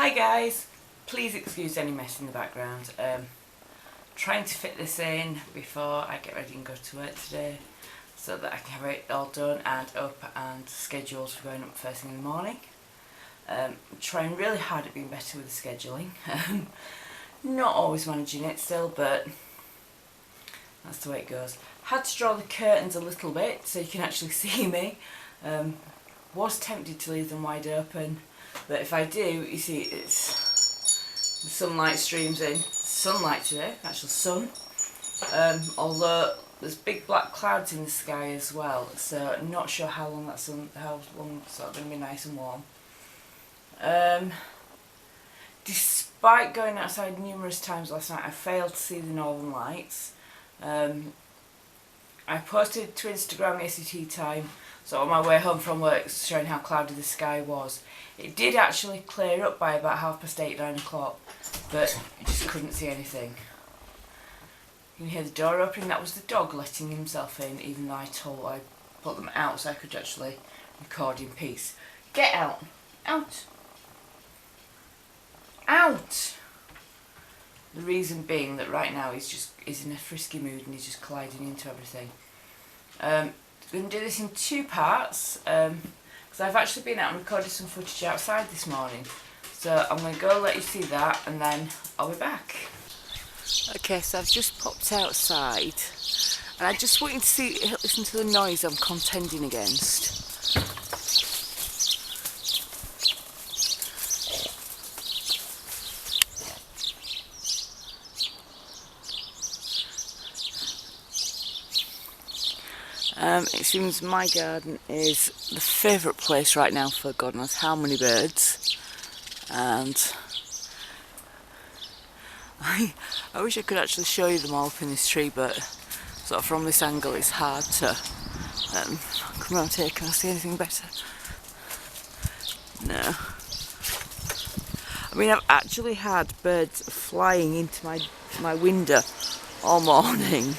Hi guys, please excuse any mess in the background. Trying to fit this in before I get ready and go to work today so that I can have it all done and up and scheduled for going up first thing in the morning. Trying really hard at being better with the scheduling. Not always managing it still, but that's the way it goes. Had to draw the curtains a little bit so you can actually see me. Was tempted to leave them wide open, but if I do, you see it's the sunlight streams in. Sunlight today, actual sun. Although there's big black clouds in the sky as well, so I'm not sure how long it's sort of going to be nice and warm. Despite going outside numerous times last night, I failed to see the northern lights. I posted to Instagram ACT time, so on my way home from work, showing how cloudy the sky was. It did actually clear up by about 8:30, 9 o'clock, but I just couldn't see anything. You can hear the door opening. That was the dog letting himself in, even though I put them out so I could actually record in peace. Get out! Out! Out! The reason being that right now he's in a frisky mood and he's just colliding into everything. I'm going to do this in two parts because I've actually been out and recorded some footage outside this morning. So I'm going to go let you see that and then I'll be back. Okay, so I've just popped outside and I just want you to listen to the noise I'm contending against. It seems my garden is the favourite place right now for God knows how many birds, and I wish I could actually show you them all up in this tree, but sort of from this angle it's hard to come around here. Can I see anything better? No. I mean, I've actually had birds flying into my window all morning.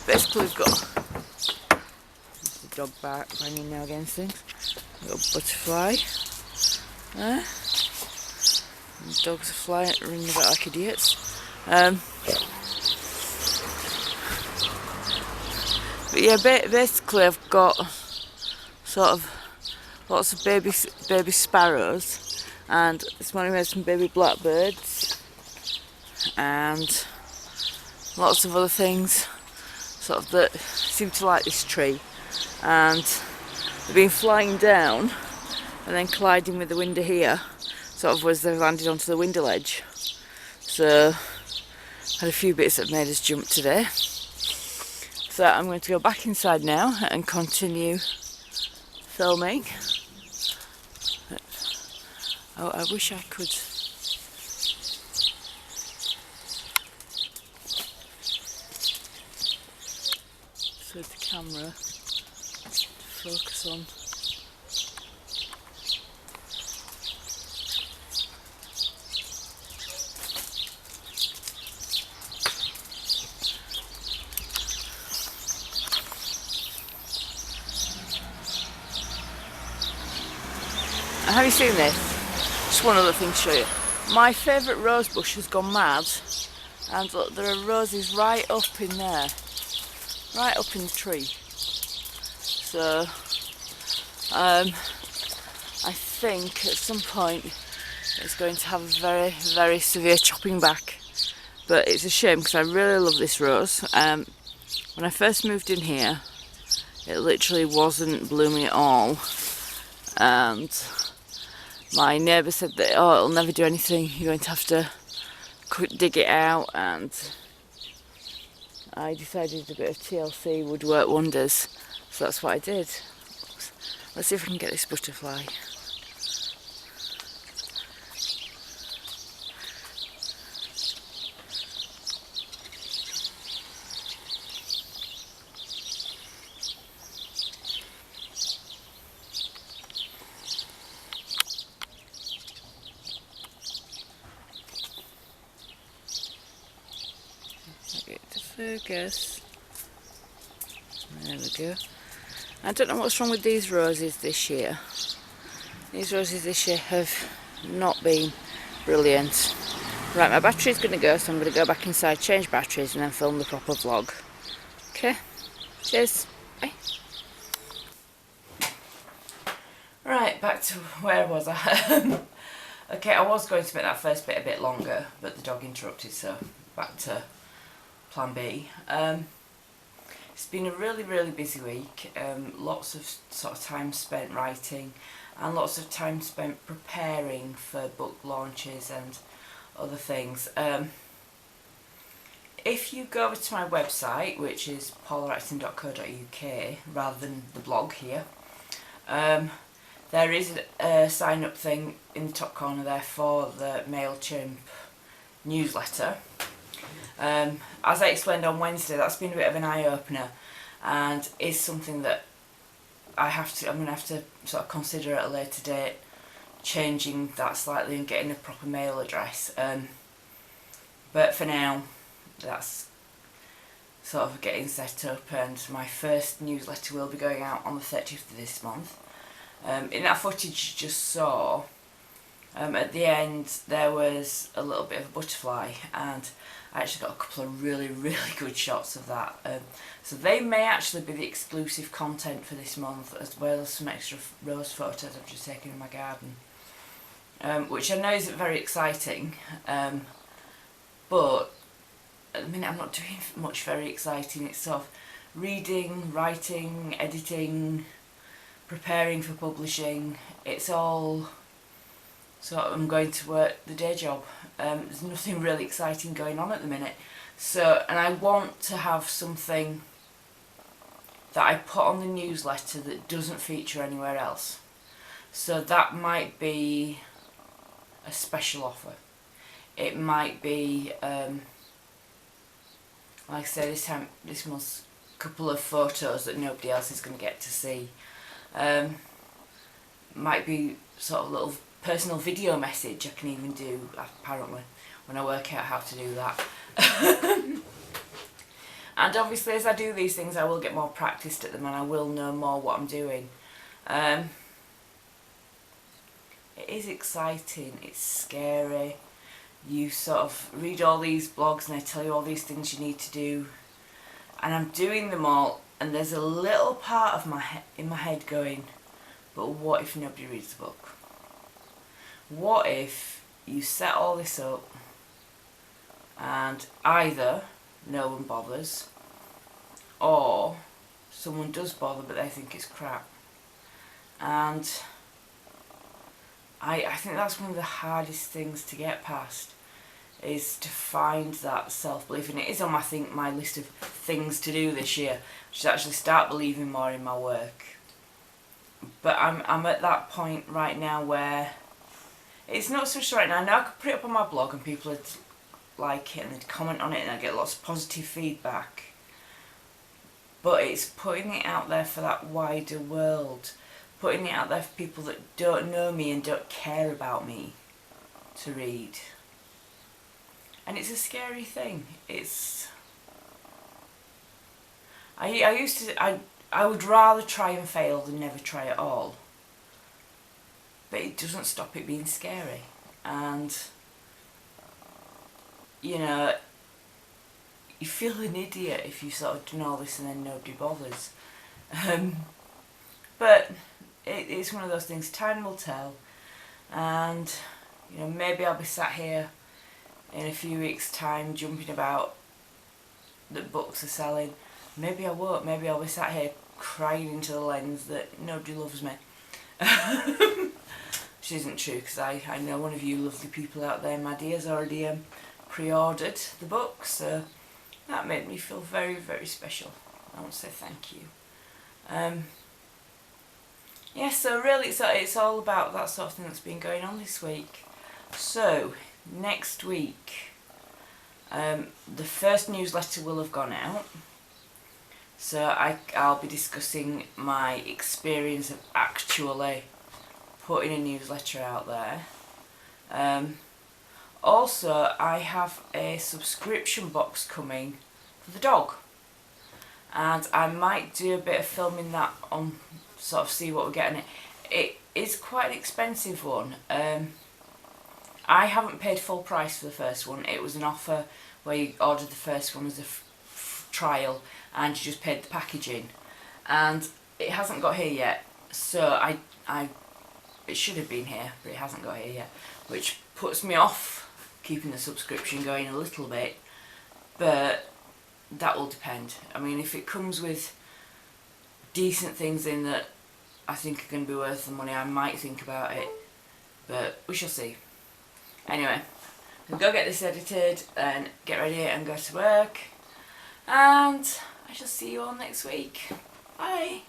Basically we've got the dog banging now against things. We've got a butterfly there. And the dogs are flying, running about like idiots. But yeah, basically I've got sort of lots of baby sparrows, and this morning we had some baby blackbirds and lots of other things sort of that seem to like this tree, and they've been flying down and then colliding with the window here, sort of as they've landed onto the window ledge. So had a few bits that made us jump today. So I'm going to go back inside now and continue filming. Oh, I wish I could the camera to focus on. Have you seen this? Just one other thing to show you. My favourite rose bush has gone mad, and look, there are roses right up in there. Right up in the tree. So I think at some point it's going to have a very, very severe chopping back. But it's a shame because I really love this rose. When I first moved in here, it literally wasn't blooming at all, and my neighbour said that, oh, it'll never do anything, you're going to have to dig it out, and I decided a bit of TLC would work wonders, so that's what I did. Let's see if we can get this butterfly. Get to focus. There we go. I don't know what's wrong with these roses this year. These roses this year have not been brilliant. Right, my battery's going to go, so I'm going to go back inside, change batteries, and then film the proper vlog. Okay, cheers, bye. Right, back to where was I? Okay, I was going to make that first bit a bit longer, but the dog interrupted, so back to plan B. It's been a really busy week. Lots of sort of time spent writing and lots of time spent preparing for book launches and other things. If you go over to my website, which is paulawraxton.co.uk rather than the blog here, there is a sign up thing in the top corner there for the MailChimp newsletter. As I explained on Wednesday, that's been a bit of an eye-opener and is something that I'm going to have to sort of consider at a later date, changing that slightly and getting a proper mail address. But for now, that's sort of getting set up, and my first newsletter will be going out on the 30th of this month. In that footage you just saw, at the end there was a little bit of a butterfly, and I actually got a couple of really good shots of that. So they may actually be the exclusive content for this month, as well as some extra rose photos I've just taken in my garden. Which I know isn't very exciting, but at the minute I'm not doing much very exciting. It's sort of reading, writing, editing, preparing for publishing. It's all sort of, I'm going to work the day job. There's nothing really exciting going on at the minute. So, and I want to have something that I put on the newsletter that doesn't feature anywhere else. So that might be a special offer. It might be, like I say, this month's couple of photos that nobody else is going to get to see. Might be sort of a little personal video message I can even do, apparently, when I work out how to do that. And obviously as I do these things I will get more practiced at them and I will know more what I'm doing. It is exciting, it's scary. You sort of read all these blogs and they tell you all these things you need to do, and I'm doing them all, and there's a little part of in my head going, but what if nobody reads the book? What if you set all this up and either no one bothers, or someone does bother but they think it's crap? And I think that's one of the hardest things to get past, is to find that self-belief. And it is on my list of things to do this year, which is actually start believing more in my work. But I'm at that point right now where it's not so much right now. Now I could put it up on my blog and people would like it and they'd comment on it and I'd get lots of positive feedback. But it's putting it out there for that wider world, putting it out there for people that don't know me and don't care about me to read. And it's a scary thing. It's... I would rather try and fail than never try at all. But it doesn't stop it being scary. And, you know, you feel an idiot if you sort of do all this and then nobody bothers. But it's one of those things, time will tell. And, you know, maybe I'll be sat here in a few weeks' time jumping about that books are selling. Maybe I won't. Maybe I'll be sat here crying into the lens that nobody loves me. Which isn't true, because I know one of you lovely people out there, Maddie, has already pre-ordered the book, so that made me feel very special. I want to say thank you. Yeah, so really it's all about that sort of thing that's been going on this week. So next week the first newsletter will have gone out, so I'll be discussing my experience of actually putting a newsletter out there. Also, I have a subscription box coming for the dog, and I might do a bit of filming that on, sort of see what we're getting. It is quite an expensive one. I haven't paid full price for the first one. It was an offer where you ordered the first one as a trial and you just paid the packaging, and it hasn't got here yet, so it should have been here, but it hasn't got here yet, which puts me off keeping the subscription going a little bit, but that will depend. I mean, if it comes with decent things in that I think are going to be worth the money, I might think about it, but we shall see. Anyway, I'll go get this edited and get ready and go to work, and I shall see you all next week. Bye!